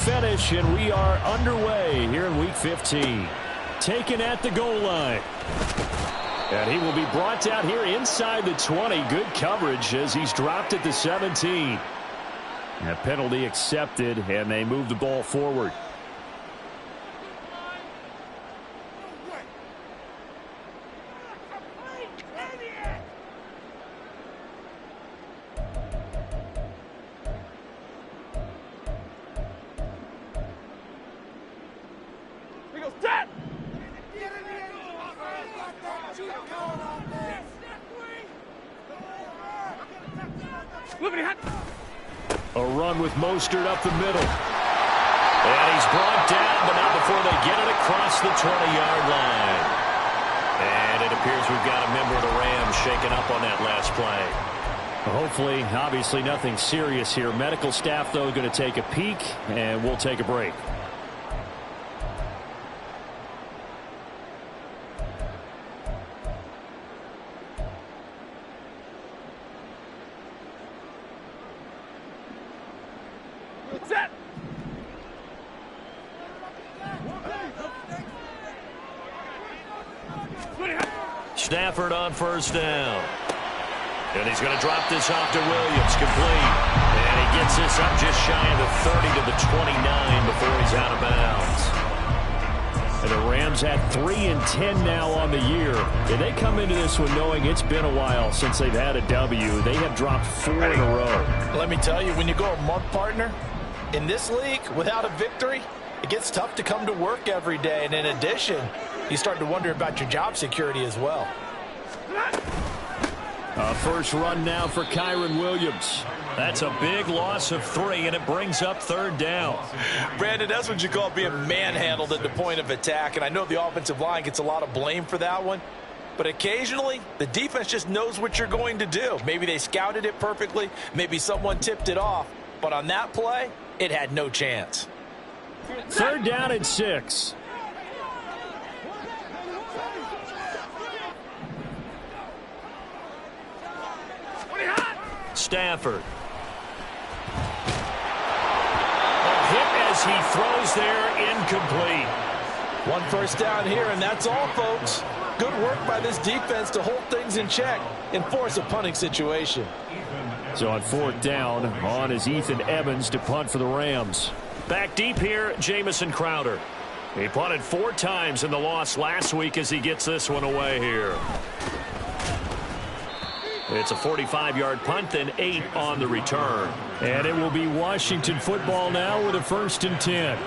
Finish, and we are underway here in Week 15. Taken at the goal line. And he will be brought down here inside the 20. Good coverage as he's dropped at the 17. A penalty accepted, and they move the ball forward. A run with Mostert up the middle. And he's brought down, but not before they get it across the 20-yard line. And it appears we've got a member of the Rams shaken up on that last play. Hopefully, obviously nothing serious here. Medical staff, though, going to take a peek, and we'll take a break. Stafford on first down. And he's going to drop this off to Williams. Complete. And he gets this up just shy of the 30 to the 29 before he's out of bounds. And the Rams at 3-10 now on the year. And they come into this one knowing it's been a while since they've had a W. They have dropped 4 in a row. Let me tell you, when you go a month, partner, in this league, without a victory, it gets tough to come to work every day. And in addition, you start to wonder about your job security as well. A first run now for Kyren Williams. That's a big loss of 3, and it brings up third down. Brandon, that's what you call being manhandled at the point of attack. And I know the offensive line gets a lot of blame for that one. But occasionally, the defense just knows what you're going to do. Maybe they scouted it perfectly. Maybe someone tipped it off. But on that play, it had no chance. Third down and 6. Stafford. A hit as he throws there, incomplete. One first down here, and that's all, folks. Good work by this defense to hold things in check and force a punting situation. So on fourth down, on is Ethan Evans to punt for the Rams. Back deep here, Jamison Crowder. He punted 4 times in the loss last week as he gets this one away here. It's a 45-yard punt, then 8 on the return. And it will be Washington football now with a 1st and 10.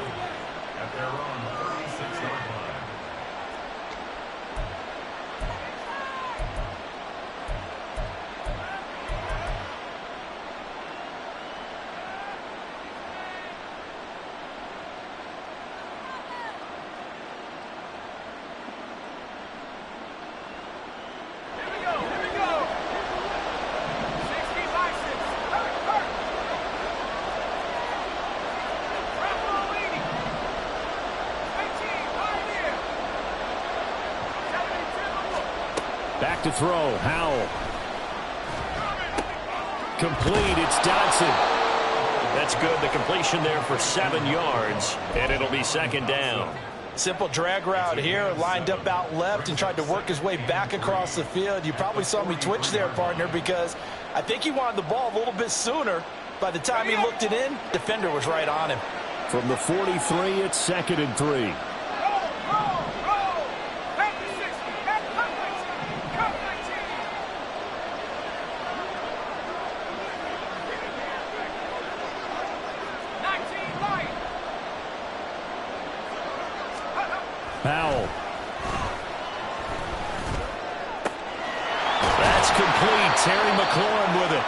Back to throw, Howell. Complete, it's Dodson. That's good, the completion there for 7 yards, and it'll be 2nd down. Simple drag route here, lined up out left and tried to work his way back across the field. You probably saw me twitch there, partner, because I think he wanted the ball a little bit sooner. By the time he looked it in, defender was right on him. From the 43, it's 2nd and 3. Powell. That's complete. Terry McLaurin with it.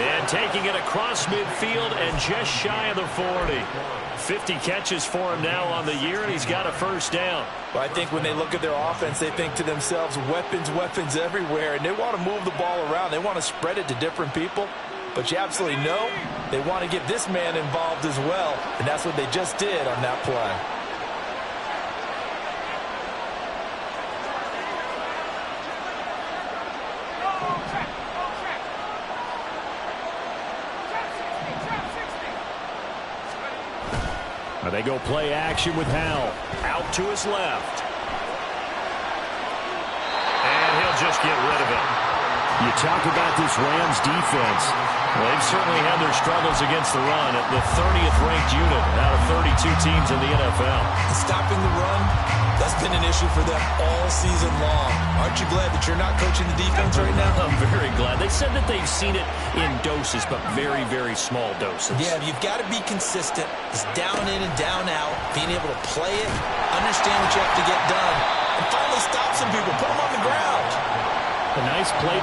And taking it across midfield and just shy of the 40. 50 catches for him now on the year, and he's got a 1st down. Well, I think when they look at their offense, they think to themselves, weapons, weapons everywhere, and they want to move the ball around. They want to spread it to different people. But you absolutely know they want to get this man involved as well, and that's what they just did on that play. They go play action with Howell. Out to his left. And he'll just get rid of it. You talk about this Rams defense. Well, they've certainly had their struggles against the run at the 30th ranked unit out of 32 teams in the NFL. Stopping the run, that's been an issue for them all season long. Aren't you glad that you're not coaching the defense right now? I'm very glad. They said that they've seen it in doses, but very, very small doses. Yeah, you've got to be consistent. It's down in and down out, being able to play it, understand what you have to get done, and finally stop some people, put them on the ground. A nice play.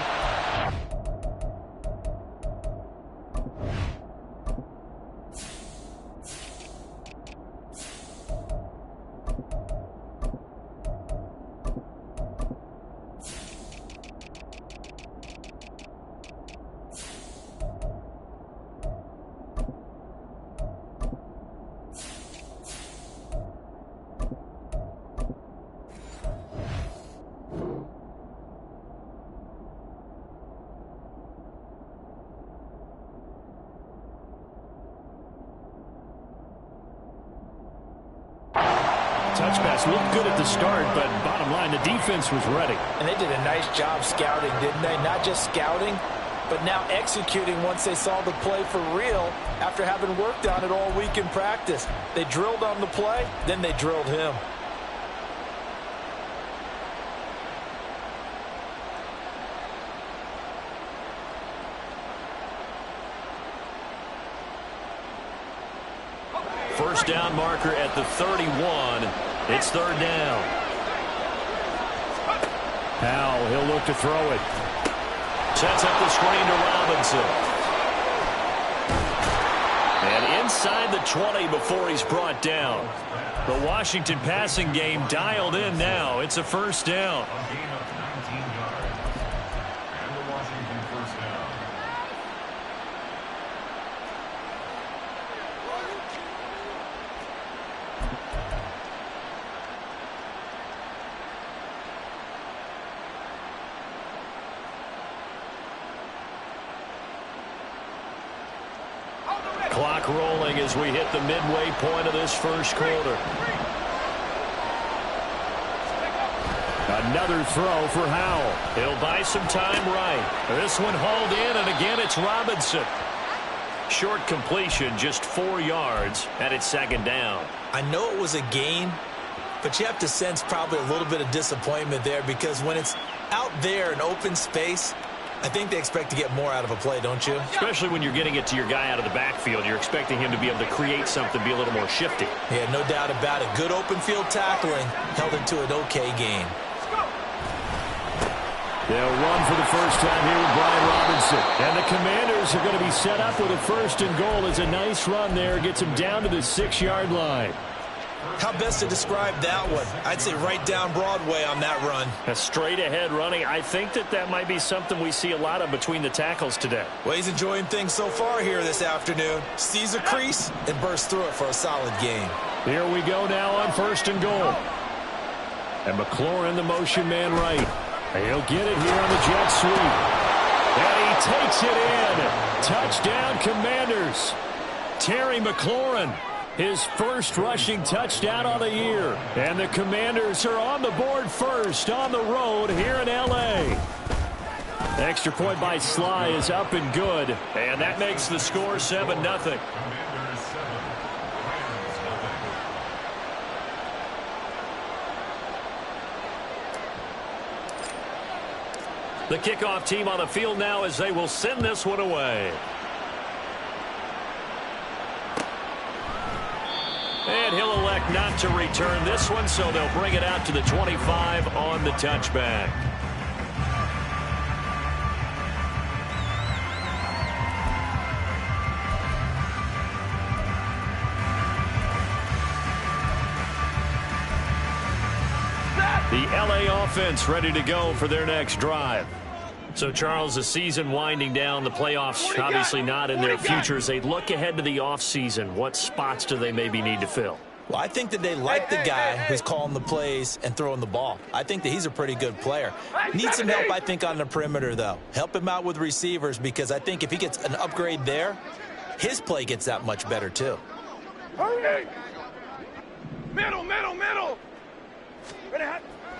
Touch pass looked good at the start, but bottom line, the defense was ready. And they did a nice job scouting, didn't they? Not just scouting, but now executing once they saw the play for real after having worked on it all week in practice. They drilled on the play, then they drilled him. First down marker at the 31. It's third down. Howell, he'll look to throw it. Sets up the screen to Robinson. And inside the 20 before he's brought down. The Washington passing game dialed in now. It's a first down. Clock rolling as we hit the midway point of this first quarter. Another throw for Howell. He'll buy some time right. This one hauled in, and again it's Robinson. Short completion, just 4 yards, and it's second down. I know it was a gain, but you have to sense probably a little bit of disappointment there because when it's out there in open space, I think they expect to get more out of a play, don't you? Especially when you're getting it to your guy out of the backfield. You're expecting him to be able to create something, be a little more shifty. Yeah, no doubt about it. Good open field tackling held into an okay game. They'll run for the first time here with Brian Robinson. And the Commanders are going to be set up with a first and goal. It's a nice run there. Gets them down to the 6-yard line. How best to describe that one? I'd say right down Broadway on that run. A straight-ahead running. I think that might be something we see a lot of between the tackles today. Well, he's enjoying things so far here this afternoon. Sees a crease and bursts through it for a solid game. Here we go now on first and goal. And McLaurin, the motion man right. He'll get it here on the jet sweep. And he takes it in. Touchdown, Commanders. Terry McLaurin, his first rushing touchdown on the year. And the Commanders are on the board first on the road here in L.A. Extra point by Sly is up and good. And that makes the score 7-0. The kickoff team on the field now as they will send this one away. And he'll elect not to return this one, so they'll bring it out to the 25 on the touchback. The LA offense ready to go for their next drive. So, Charles, the season winding down, the playoffs obviously not in their future. As they look ahead to the offseason, what spots do they maybe need to fill? Well, I think that they like the guy who's calling the plays and throwing the ball. I think that he's a pretty good player. Needs some help, I think, on the perimeter, though. Help him out with receivers because I think if he gets an upgrade there, his play gets that much better, too. Middle.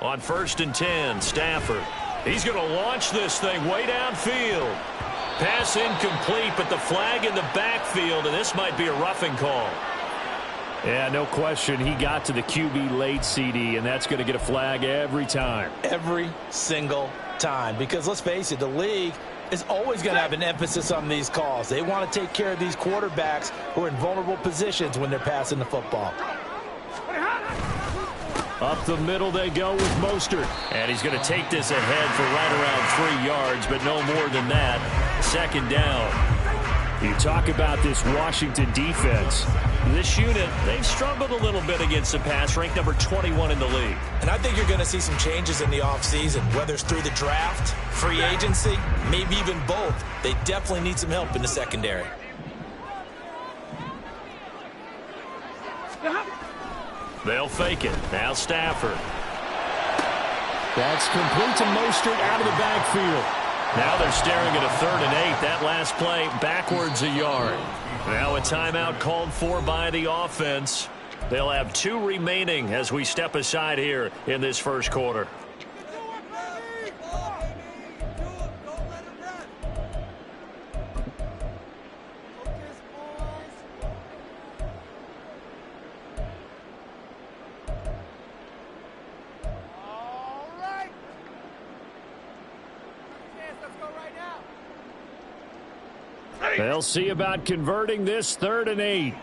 On 1st and 10, Stafford. He's going to launch this thing way downfield. Pass incomplete, but the flag in the backfield, and this might be a roughing call. Yeah, no question. He got to the QB late, CD, and that's going to get a flag every time. Every single time. Because let's face it, the league is always going to have an emphasis on these calls. They want to take care of these quarterbacks who are in vulnerable positions when they're passing the football. Up the middle they go with Mostert. And he's going to take this ahead for right around 3 yards, but no more than that. 2nd down. You talk about this Washington defense. This unit, they've struggled a little bit against the pass, ranked number 21 in the league. And I think you're going to see some changes in the offseason, whether it's through the draft, free agency, maybe even both. They definitely need some help in the secondary. They'll fake it. Now Stafford. That's complete to Mostert out of the backfield. Now they're staring at a 3rd and 8. That last play backwards a yard. Now a timeout called for by the offense. They'll have 2 remaining as we step aside here in this first quarter. They'll see about converting this 3rd and 8.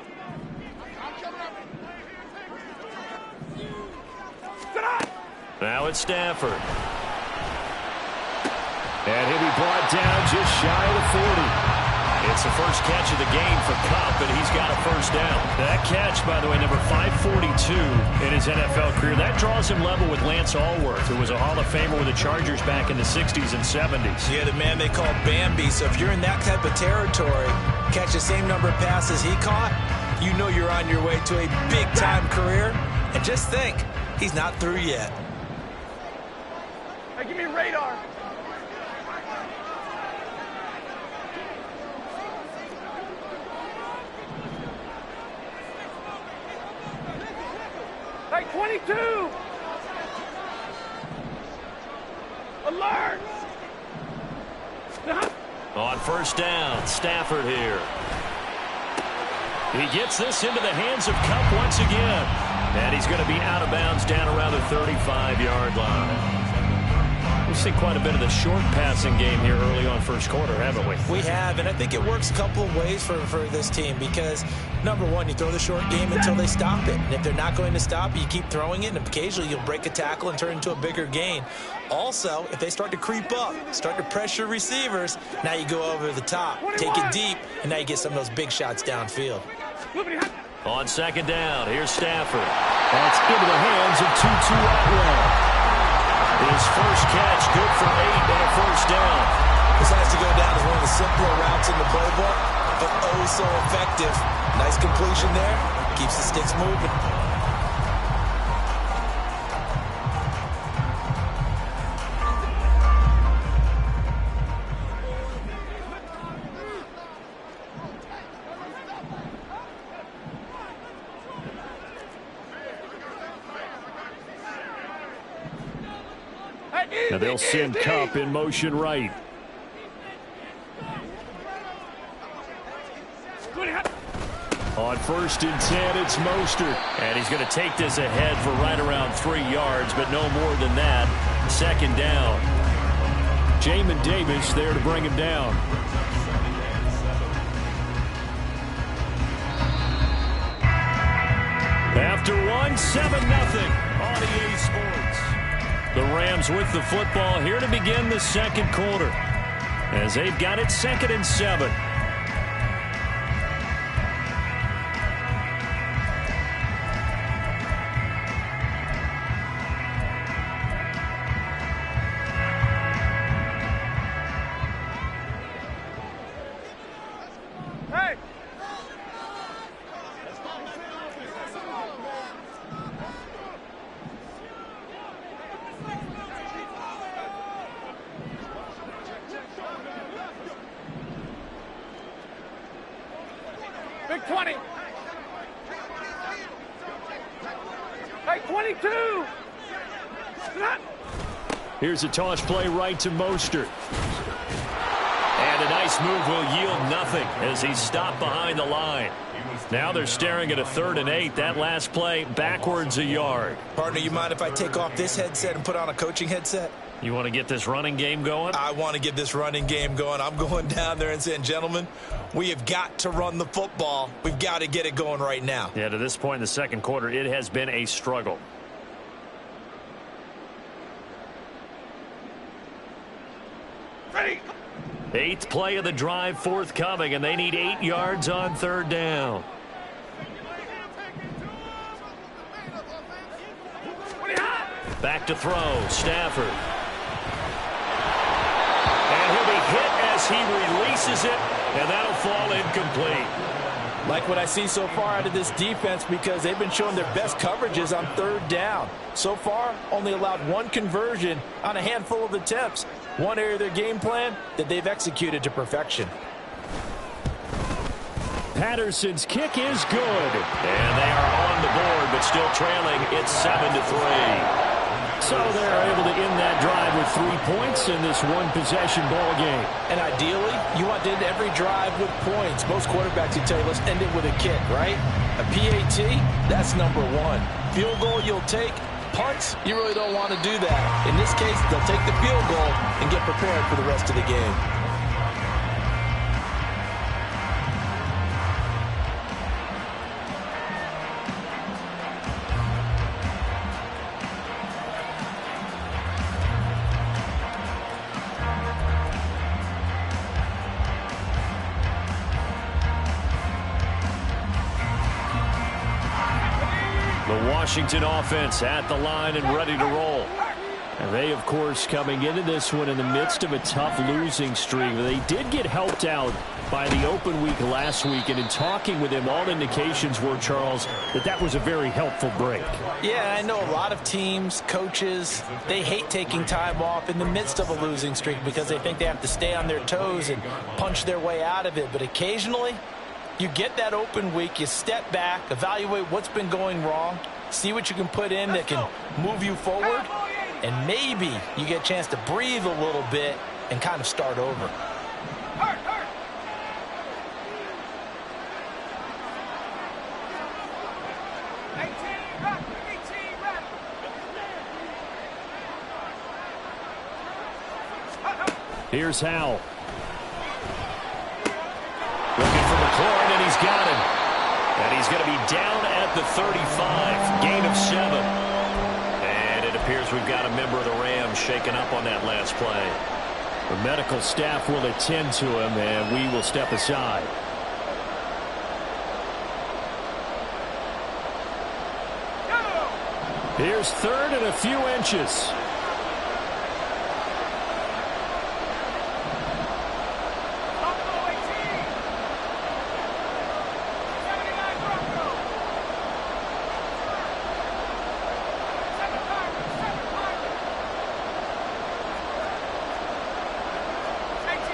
Now it's Stafford. And he'll be brought down just shy of the 40. It's the first catch of the game for Kupp, and he's got a 1st down. That catch, by the way, number 542 in his NFL career. That draws him level with Lance Allworth, who was a Hall of Famer with the Chargers back in the 60s and 70s. Yeah, the man they call Bambi. So if you're in that type of territory, catch the same number of passes he caught, you know you're on your way to a big-time career. And just think, he's not through yet. Hey, give me radar. Hey, 22! Alert! On 1st down, Stafford here. He gets this into the hands of Kupp once again. And he's going to be out of bounds down around the 35-yard line. We've seen quite a bit of the short passing game here early on first quarter, haven't we? We have, and I think it works a couple of ways for this team because, number one, you throw the short game until they stop it. And if they're not going to stop it, you keep throwing it, and occasionally you'll break a tackle and turn into a bigger gain. Also, if they start to creep up, start to pressure receivers, now you go over the top, take it deep, and now you get some of those big shots downfield. On 2nd down, here's Stafford. That's into the hands of Tutu Atwell. His first catch, good for 8 and a 1st down. This has to go down as one of the simpler routes in the playbook, but oh so effective. Nice completion there. Keeps the sticks moving. Now they'll send Kupp in motion right. On 1st and 10, it's Mostert. And he's going to take this ahead for right around 3 yards, but no more than that. 2nd down. Jamin Davis there to bring him down. After one, 7-0 on EA Sports. The Rams with the football here to begin the second quarter as they've got it 2nd and 7. Hey! Big 20. 22. Here's a toss play right to Mostert. And a nice move will yield nothing as he's stopped behind the line. Now they're staring at a 3rd and 8. That last play backwards a yard. Partner, you mind if I take off this headset and put on a coaching headset? You want to get this running game going? I want to get this running game going. I'm going down there and saying, gentlemen, we have got to run the football. We've got to get it going right now. Yeah, to this point in the second quarter, it has been a struggle. Ready. 8th play of the drive forthcoming, and they need 8 yards on 3rd down. Back to throw, Stafford. And he'll be hit as he releases it, and that'll fall incomplete. Like what I see so far out of this defense, because they've been showing their best coverages on 3rd down. So far, only allowed 1 conversion on a handful of attempts. One area of their game plan that they've executed to perfection. Patterson's kick is good. And they are on the board, but still trailing. It's 7-3. So they're able to end that drive with 3 points in this one-possession ball game. And ideally, you want to end every drive with points. Most quarterbacks will tell you, let's end it with a kick, right? A PAT, that's number 1. Field goal you'll take. Punts, you really don't want to do that. In this case, they'll take the field goal and get prepared for the rest of the game. Washington offense at the line and ready to roll. And they, of course, coming into this one in the midst of a tough losing streak. They did get helped out by the open week last week, and in talking with him, all indications were, Charles, that was a very helpful break. Yeah, I know a lot of teams, coaches, they hate taking time off in the midst of a losing streak because they think they have to stay on their toes and punch their way out of it. But occasionally, you get that open week, you step back, evaluate what's been going wrong, see what you can put in that can move you forward, and maybe you get a chance to breathe a little bit and kind of start over. Here's Howell. Looking for McLaurin, and he's got him. And he's going to be down at the 35. Gain of 7. And it appears we've got a member of the Rams shaken up on that last play. The medical staff will attend to him, and we will step aside. Here's 3rd and a few inches.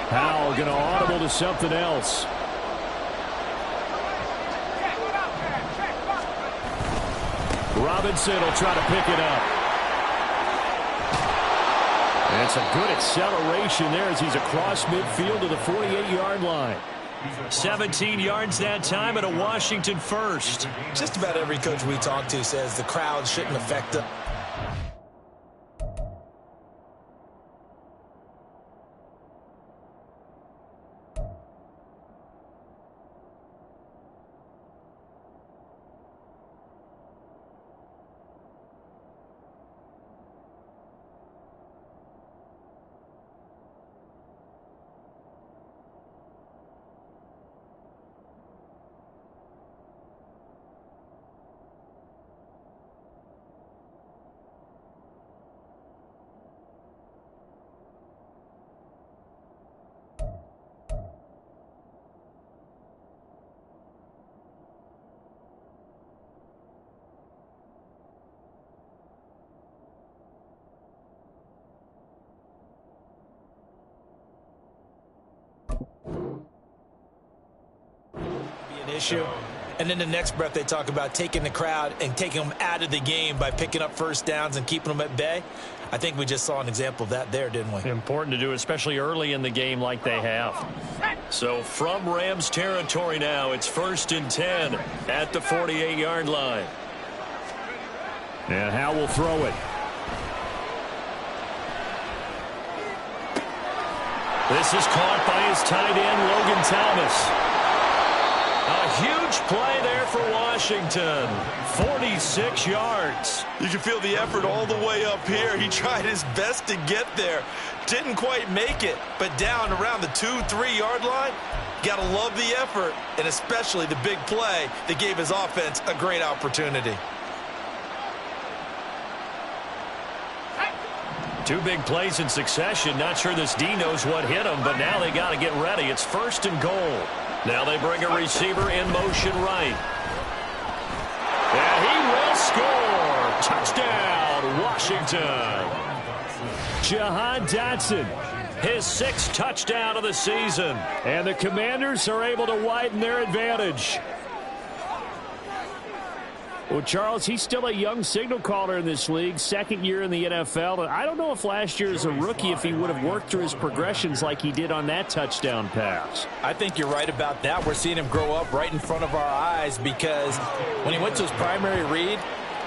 Powell going to audible to something else. Robinson will try to pick it up. And it's a good acceleration there as he's across midfield to the 48-yard line. 17 yards that time and a Washington first. Just about every coach we talk to says the crowd shouldn't affect them. Issue. And in the next breath, they talk about taking the crowd and taking them out of the game by picking up first downs and keeping them at bay. I think we just saw an example of that there, didn't we? Important to do, especially early in the game like they have. So from Rams territory now, it's 1st and 10 at the 48-yard line. And Howe will throw it. This is caught by his tight end, Logan Thomas. A huge play there for Washington. 46 yards. You can feel the effort all the way up here. He tried his best to get there. Didn't quite make it, but down around the 2-3 yard line, gotta love the effort, and especially the big play that gave his offense a great opportunity. Two big plays in succession. Not sure this D knows what hit him, but now they got to get ready. It's 1st and goal. Now they bring a receiver in motion right. And he will score. Touchdown, Washington. Jahan Dotson. His 6th touchdown of the season. And the Commanders are able to widen their advantage. Well, Charles, he's still a young signal caller in this league, 2nd year in the NFL. And I don't know if last year as a rookie if he would have worked through his progressions like he did on that touchdown pass. I think you're right about that. We're seeing him grow up right in front of our eyes because when he went to his primary read,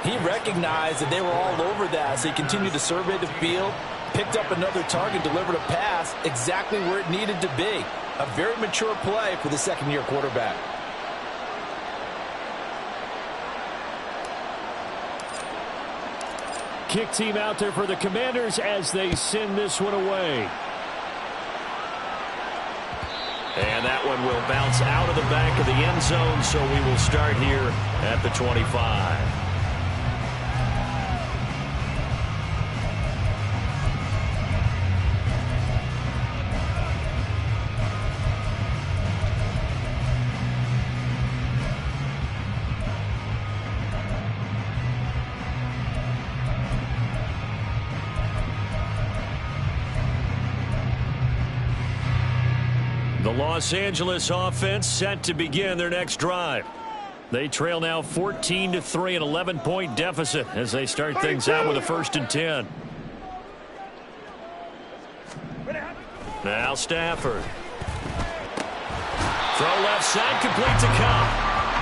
he recognized that they were all over that. So he continued to survey the field, picked up another target, delivered a pass exactly where it needed to be. A very mature play for the 2nd-year quarterback. Kick team out there for the Commanders as they send this one away. And that one will bounce out of the back of the end zone, so we will start here at the 25. The Los Angeles offense set to begin their next drive. They trail now 14-3, an 11-point deficit as they start things out with a 1st and 10. Now Stafford. Throw left side, complete to Cup.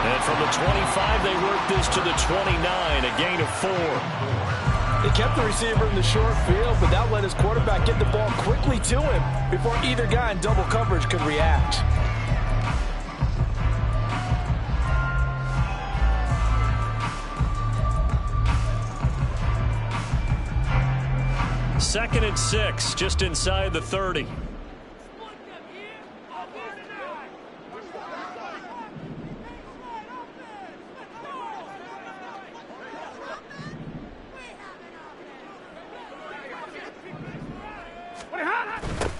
And from the 25, they work this to the 29, a gain of 4. They kept the receiver in the short field, but that let his quarterback get the ball quickly to him before either guy in double coverage could react. Second and 6, just inside the 30.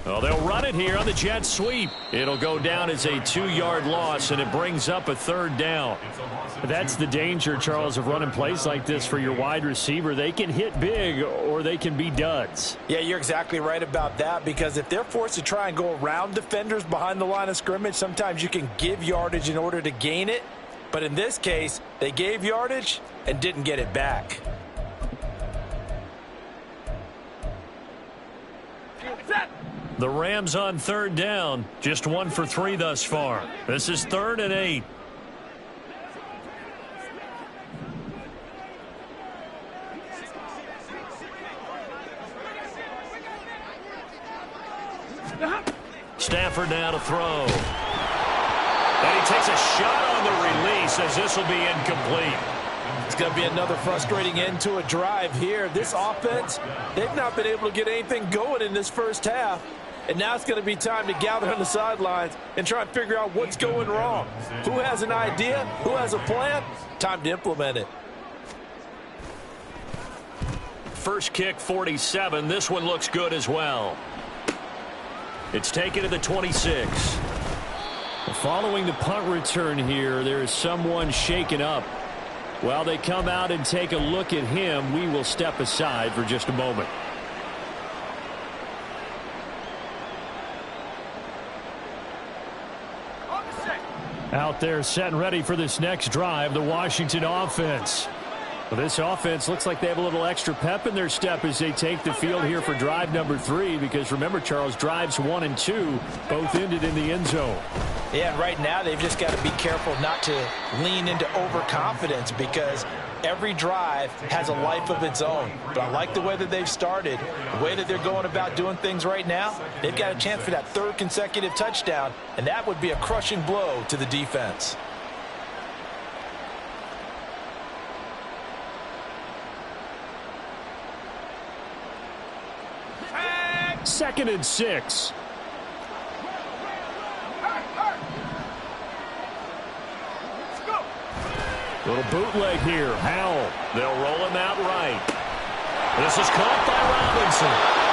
Well, they'll run it here on the jet sweep. It'll go down as a 2-yard loss, and it brings up a 3rd down. That's the danger, Charles, of running plays like this for your wide receiver. They can hit big or they can be duds. Yeah, you're exactly right about that, because if they're forced to try and go around defenders behind the line of scrimmage, sometimes you can give yardage in order to gain it. But in this case, they gave yardage and didn't get it back. The Rams on 3rd down, just 1 for 3 thus far. This is 3rd and 8. Stafford now to throw. And he takes a shot on the release as this will be incomplete. It's going to be another frustrating end to a drive here. This offense, they've not been able to get anything going in this first half. And now it's going to be time to gather on the sidelines and try and figure out what's going wrong. Who has an idea? Who has a plan? Time to implement it. First kick, 47. This one looks good as well. It's taken to the 26. Following the punt return here, there is someone shaken up. While they come out and take a look at him, we will step aside for just a moment. Out there set and ready for this next drive, the Washington offense. Well, this offense looks like they have a little extra pep in their step as they take the field here for drive number 3, because remember, Charles, drives 1 and 2 both ended in the end zone. Yeah, and right now they've just got to be careful not to lean into overconfidence, because every drive has a life of its own. But I like the way that they've started, the way that they're going about doing things right now. They've got a chance for that 3rd consecutive touchdown, and that would be a crushing blow to the defense. Second and 6. Little bootleg here. Howell. They'll roll him out right. This is caught by Robinson.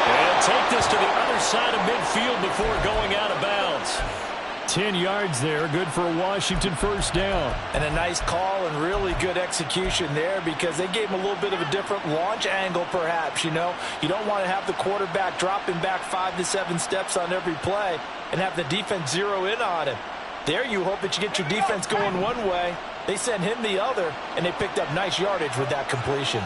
And take this to the other side of midfield before going out of bounds. 10 yards there. Good for a Washington first down. And a nice call and really good execution there, because they gave him a little bit of a different launch angle perhaps. You know, you don't want to have the quarterback dropping back 5 to 7 steps on every play and have the defense zero in on him. There you hope that you get your defense going one way. They sent him the other, and they picked up nice yardage with that completion.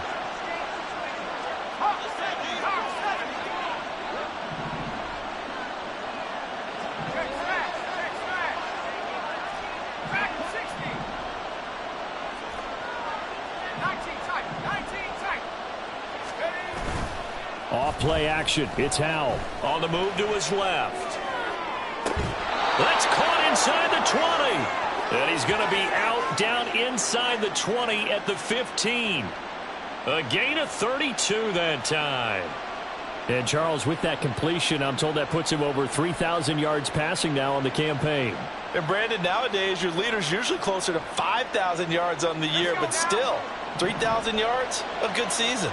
Off play action. It's Howell. On the move to his left. That's caught inside the 20. And he's going to be out down inside the 20 at the 15. A gain of 32 that time. And Charles, with that completion, I'm told that puts him over 3,000 yards passing now on the campaign. And Brandon, nowadays your leader's usually closer to 5,000 yards on the year, but still 3,000 yards, a good season.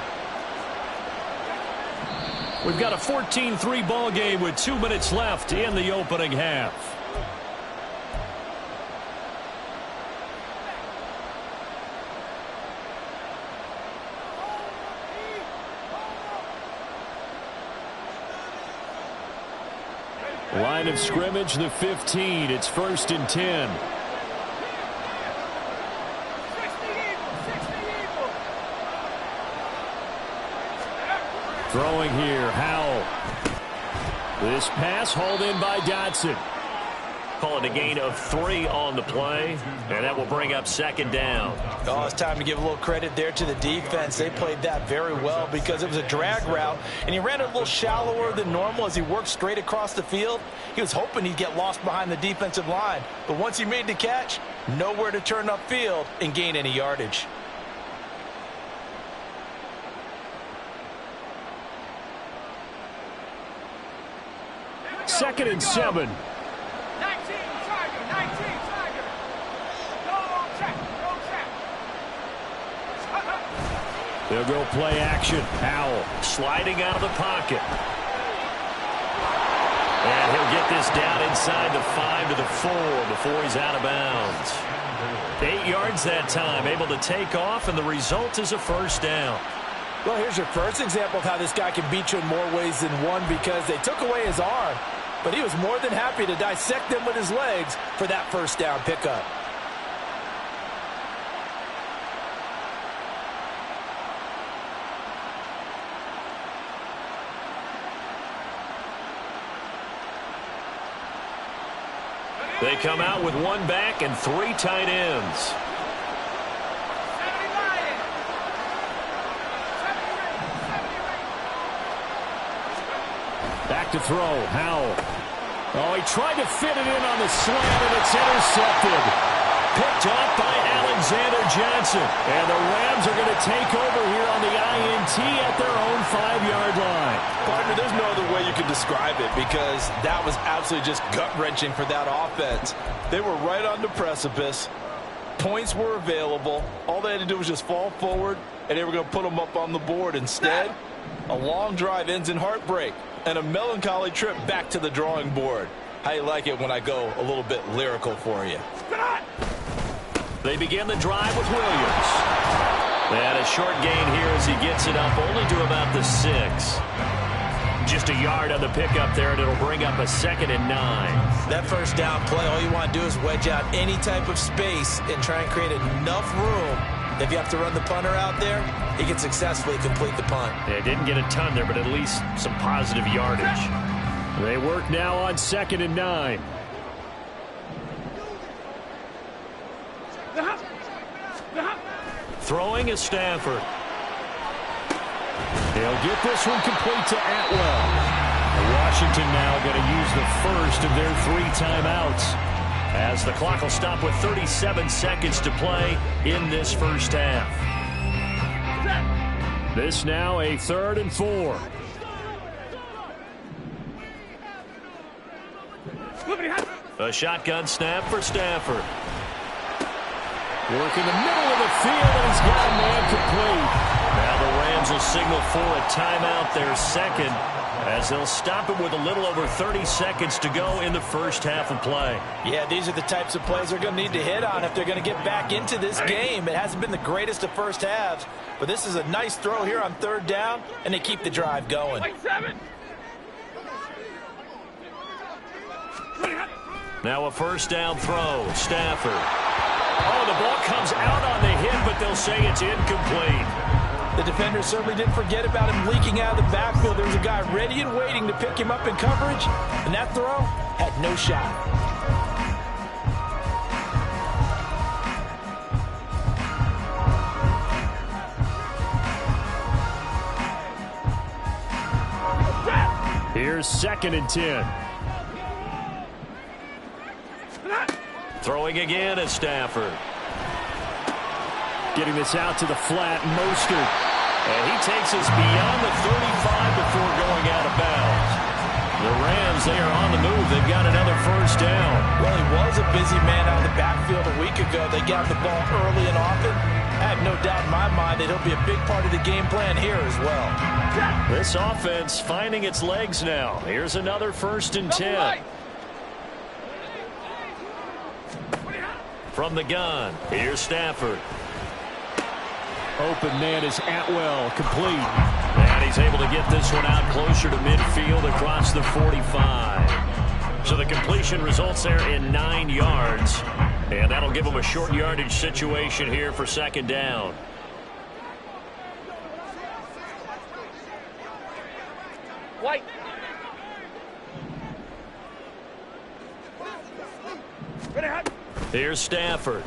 We've got a 14-3 ball game with 2 minutes left in the opening half. Line of scrimmage, the 15. It's 1st and 10. Throwing here, Howell. This pass hauled in by Dotson. Call it a gain of 3 on the play, and that will bring up 2nd down. Oh, it's time to give a little credit there to the defense. They played that very well because it was a drag route, and he ran it a little shallower than normal as he worked straight across the field. He was hoping he'd get lost behind the defensive line, but once he made the catch, nowhere to turn upfield and gain any yardage. Second and 7. They'll go play action. Howell Sliding out of the pocket. And he'll get this down inside the 5 to the 4 before he's out of bounds. 8 yards that time, able to take off, and the result is a first down. Well, here's your first example of how this guy can beat you in more ways than one, because they took away his arm, but he was more than happy to dissect them with his legs for that first down pickup. They come out with 1 back and 3 tight ends. back to throw. Howell. Oh, he tried to fit it in on the slant, and it's intercepted. Picked off by Alexander Johnson. And the Rams are going to take over here on the INT at their own 5-yard line. Partner, there's no other way you could describe it, because that was absolutely just gut-wrenching for that offense. They were right on the precipice. Points were available. All they had to do was just fall forward, and they were going to put them up on the board. Instead, a long drive ends in heartbreak and a melancholy trip back to the drawing board. How you like it when I go a little bit lyrical for you? They begin the drive with Williams. And a short gain here as he gets it up only to about the 6. Just a yard on the pickup there, and it'll bring up a 2nd and 9. That first down play, all you want to do is wedge out any type of space and try and create enough room. If you have to run the punter out there, he can successfully complete the punt. Yeah, didn't get a ton there, but at least some positive yardage. They work now on 2nd and 9. Throwing is Stafford. He'll get this one complete to Atwell. Washington now going to use the first of their 3 timeouts, as the clock will stop with 37 seconds to play in this first half. This now a 3rd and 4. A shotgun snap for Stafford. Work in the middle of the field, and he's got a man complete. Now the Rams will signal for a timeout, their second, as they'll stop it with a little over 30 seconds to go in the first half of play. Yeah, these are the types of plays they're going to need to hit on if they're going to get back into this game. It hasn't been the greatest of first halves, but this is a nice throw here on 3rd down, and they keep the drive going. Now a first down throw. Stafford. Oh, the ball comes out on the hit, but they'll say it's incomplete. The defender certainly didn't forget about him leaking out of the backfield. There was a guy ready and waiting to pick him up in coverage, and that throw had no shot. Here's 2nd and 10. Throwing again is Stafford. Getting this out to the flat, Mostert. And he takes us beyond the 35 before going out of bounds. The Rams, they are on the move. They've got another first down. Well, he was a busy man out of the backfield a week ago. They got the ball early and often. I have no doubt in my mind that he'll be a big part of the game plan here as well. This offense finding its legs now. Here's another 1st and 10. From the gun, here's Stafford. Open man is Atwell, complete. And he's able to get this one out closer to midfield across the 45. So the completion results there in 9 yards. And that'll give him a short yardage situation here for 2nd down. White. Here's Stafford.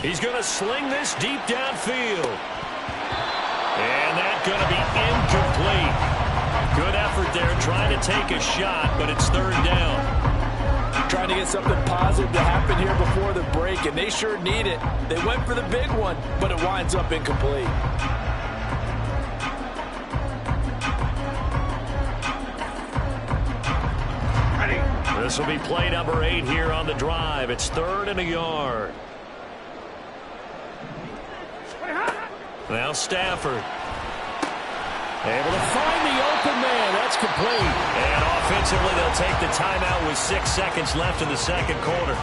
He's going to sling this deep downfield. And that's going to be incomplete. Good effort there trying to take a shot, but it's 3rd down. Trying to get something positive to happen here before the break, and they sure need it. They went for the big one, but it winds up incomplete. This will be play number 8 here on the drive. It's 3rd and a yard. Now Stafford. Able to find the open man. That's complete. And offensively, they'll take the timeout with 6 seconds left in the 2nd quarter.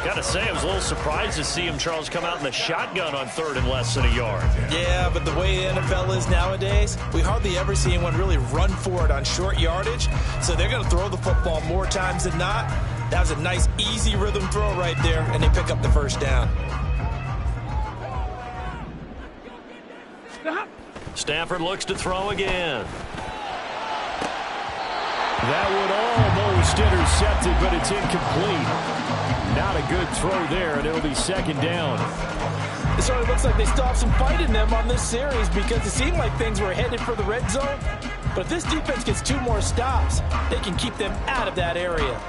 Got to say, I was a little surprised to see him, Charles, come out in the shotgun on 3rd and less than a yard. Yeah, but the way the NFL is nowadays, we hardly ever see anyone really run for it on short yardage. So they're going to throw the football more times than not. That was a nice, easy rhythm throw right there, and they pick up the first down. Stafford looks to throw again. That would almost intercepted, but it's incomplete. Not a good throw there, and it'll be 2nd down. It sort of looks like they still have some fight in them on this series because it seemed like things were headed for the red zone. But if this defense gets 2 more stops, they can keep them out of that area.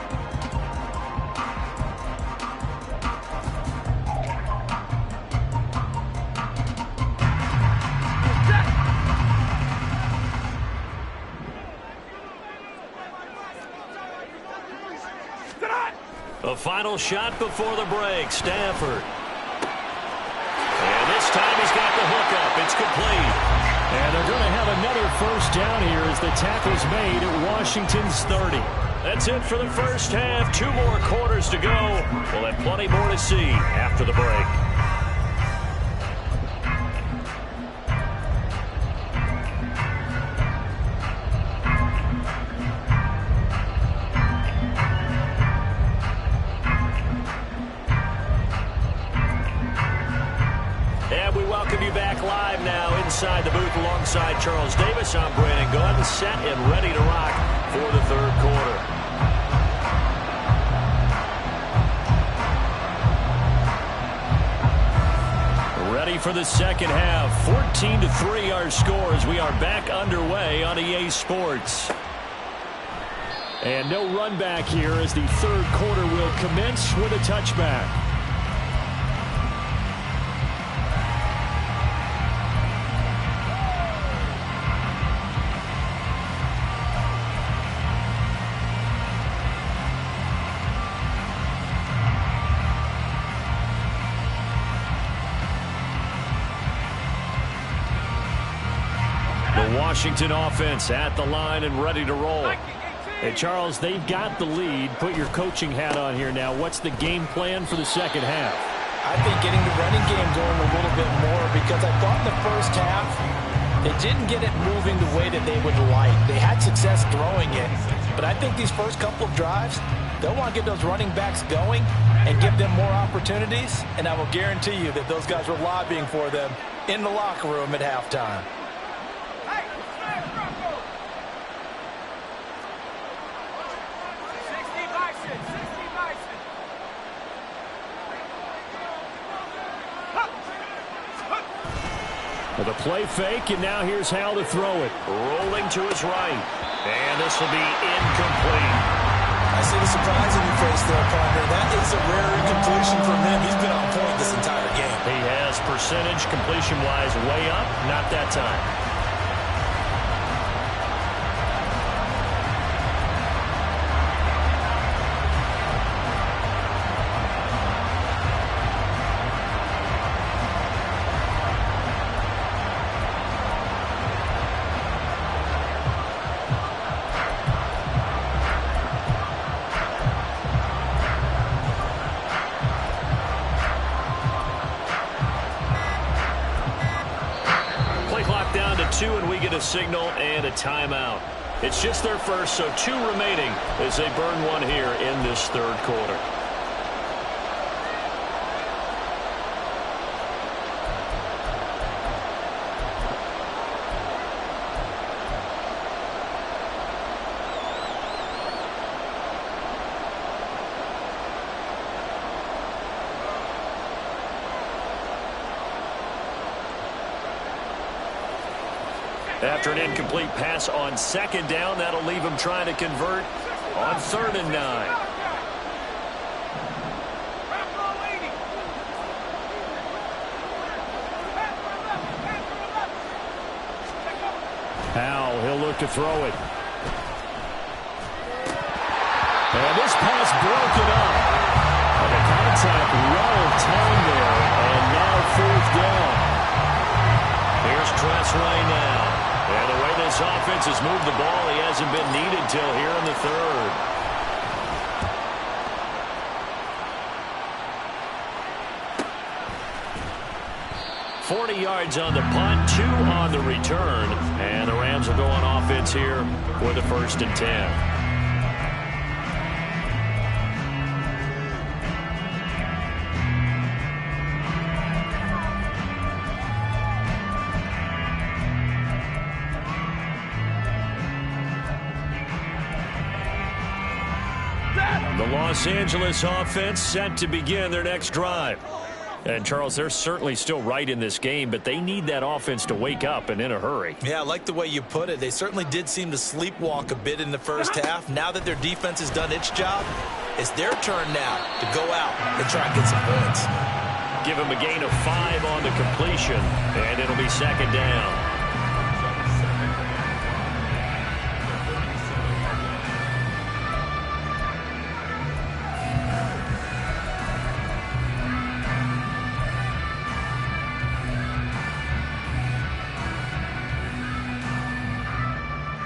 A final shot before the break. Stafford. And this time he's got the hookup. It's complete. And they're going to have another first down here as the tackle's made at Washington's 30. That's it for the first half. 2 more quarters to go. We'll have plenty more to see after the break. you back live now inside the booth alongside Charles Davis. I'm Brandon Gunn, set and ready to rock for the third quarter. Ready for the second half. 14-3 our scores. We are back underway on EA Sports. And no run back here as the third quarter will commence with a touchback. The Washington offense at the line and ready to roll. Hey, Charles, they've got the lead. Put your coaching hat on here now. What's the game plan for the second half? I think getting the running game going a little bit more, because I thought in the first half they didn't get it moving the way that they would like. They had success throwing it, but I think these first couple of drives, they'll want to get those running backs going and give them more opportunities, and I will guarantee you that those guys were lobbying for them in the locker room at halftime. With a play fake, and now here's Hal to throw it. Rolling to his right. And this will be incomplete. I see the surprise in your face there, partner. That is a rare incompletion from him. He's been on point this entire game. He has percentage completion-wise way up. Not that time. Down to 2, and we get a signal and a timeout. It's just their first, so 2 remaining as they burn one here in this third quarter. After an incomplete pass on second down, that'll leave him trying to convert on 3rd and 9. Howell, he'll look to throw it. And this pass broken up. And the contact well timed there, and now 4th down. Here's Tressway now. And the way this offense has moved the ball, he hasn't been needed till here in the third. .40 yards on the punt, 2 on the return. And the Rams will go on offense here for the 1st and 10. The Los Angeles offense set to begin their next drive. And, Charles, they're certainly still right in this game, but they need that offense to wake up and in a hurry. Yeah, I like the way you put it. They certainly did seem to sleepwalk a bit in the first half. Now that their defense has done its job, it's their turn now to go out and try and get some points. Give him a gain of 5 on the completion, and it'll be 2nd down.